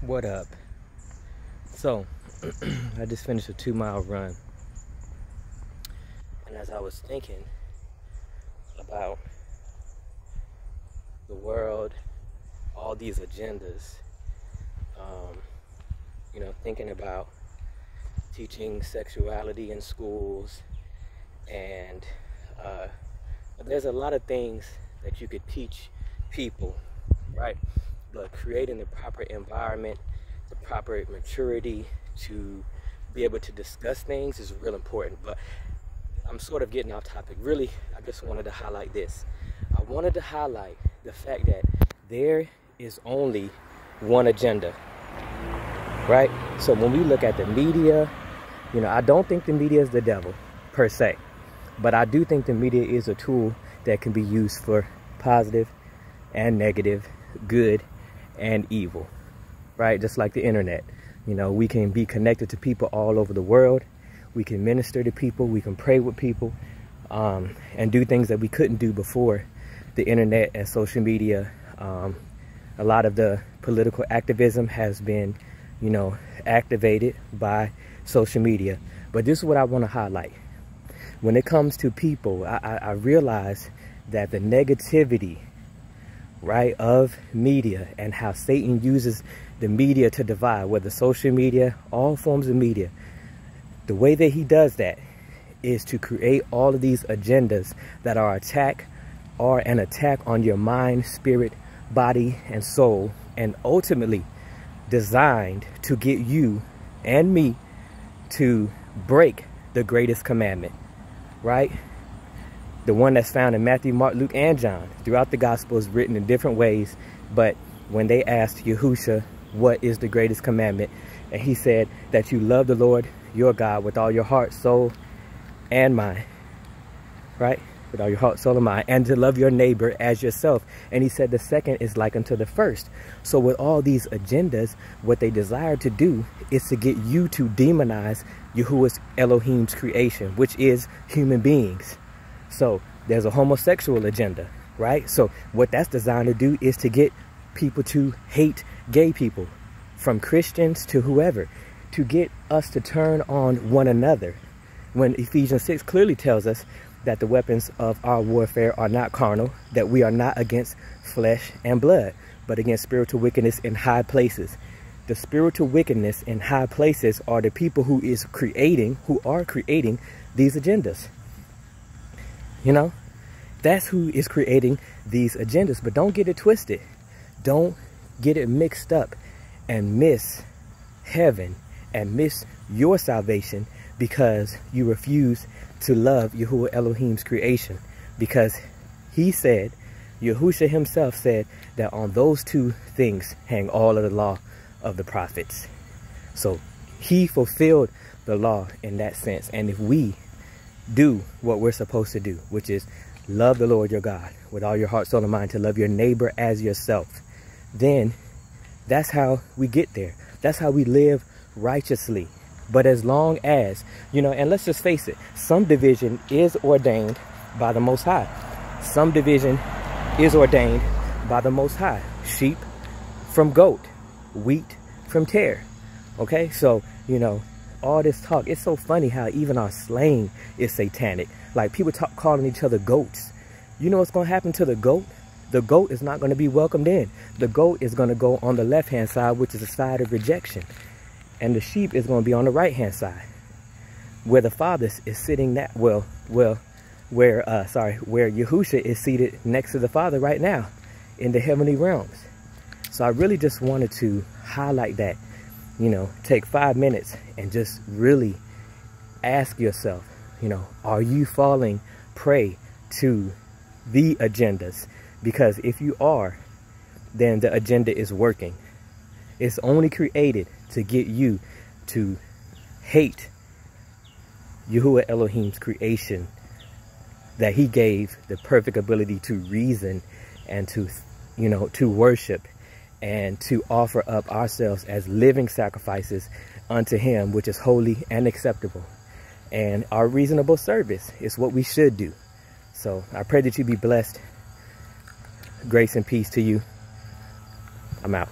What up? So, I just finished a 2-mile run, and as I was thinking about the world, all these agendas, thinking about teaching sexuality in schools, and there's a lot of things that you could teach people, right? But creating the proper environment, the proper maturity to be able to discuss things is real important. But I'm sort of getting off topic. Really, I just wanted to highlight this. I wanted to highlight the fact that there is only one agenda, right? So when we look at the media, I don't think the media is the devil per se, but I do think the media is a tool that can be used for positive and negative, good and evil, right? Just like the internet. We can be connected to people all over the world. We can minister to people. We can pray with people and do things that we couldn't do before the internet and social media. A lot of the political activism has been, activated by social media. But this is what I want to highlight. When it comes to people, I realize that the negativity, right, of media and how Satan uses the media to divide, whether social media, all forms of media, the way that he does that is to create all of these agendas that are an attack on your mind, spirit, body, and soul, and ultimately designed to get you and me to break the greatest commandment, right? The one that's found in Matthew, Mark, Luke, and John. Throughout the Gospels, written in different ways. But when they asked Yahushua, what is the greatest commandment? And he said that you love the Lord your God with all your heart, soul, and mind, right? With all your heart, soul, and mind, and to love your neighbor as yourself. And he said the second is like unto the first. So with all these agendas, what they desire to do is to get you to demonize Yahuwah's Elohim's creation, which is human beings. So there's a homosexual agenda, right? So what that's designed to do is to get people to hate gay people, from Christians to whoever, to get us to turn on one another. When Ephesians 6 clearly tells us that the weapons of our warfare are not carnal, that we are not against flesh and blood, but against spiritual wickedness in high places. The spiritual wickedness in high places are the people who are creating these agendas. That's who is creating these agendas. But don't get it twisted. Don't get it mixed up and miss heaven and miss your salvation because you refuse to love Yahuwah Elohim's creation. Because he said, Yahushua himself said, that on those two things hang all of the law of the prophets. So he fulfilled the law in that sense. And if we do what we're supposed to do, which is love the Lord your God with all your heart, soul, and mind, to love your neighbor as yourself, then that's how we get there. That's how we live righteously. But as long as, and let's just face it, some division is ordained by the Most High. Some division is ordained by the Most High. Sheep from goat, wheat from tare. Okay, so, all this talk, it's so funny how even our slang is satanic. Like people calling each other goats. You know what's going to happen to the goat? The goat is not going to be welcomed in. The goat is going to go on the left-hand side, which is the side of rejection. And the sheep is going to be on the right-hand side, where the Father is sitting where Yahushua is seated next to the Father right now in the heavenly realms. So I really just wanted to highlight that. Take 5 minutes and just really ask yourself, are you falling prey to the agendas? Because if you are, then the agenda is working. It's only created to get you to hate Yahuwah Elohim's creation, that he gave the perfect ability to reason and to worship and to offer up ourselves as living sacrifices unto him, which is holy and acceptable. And our reasonable service is what we should do. So I pray that you be blessed. Grace and peace to you. I'm out.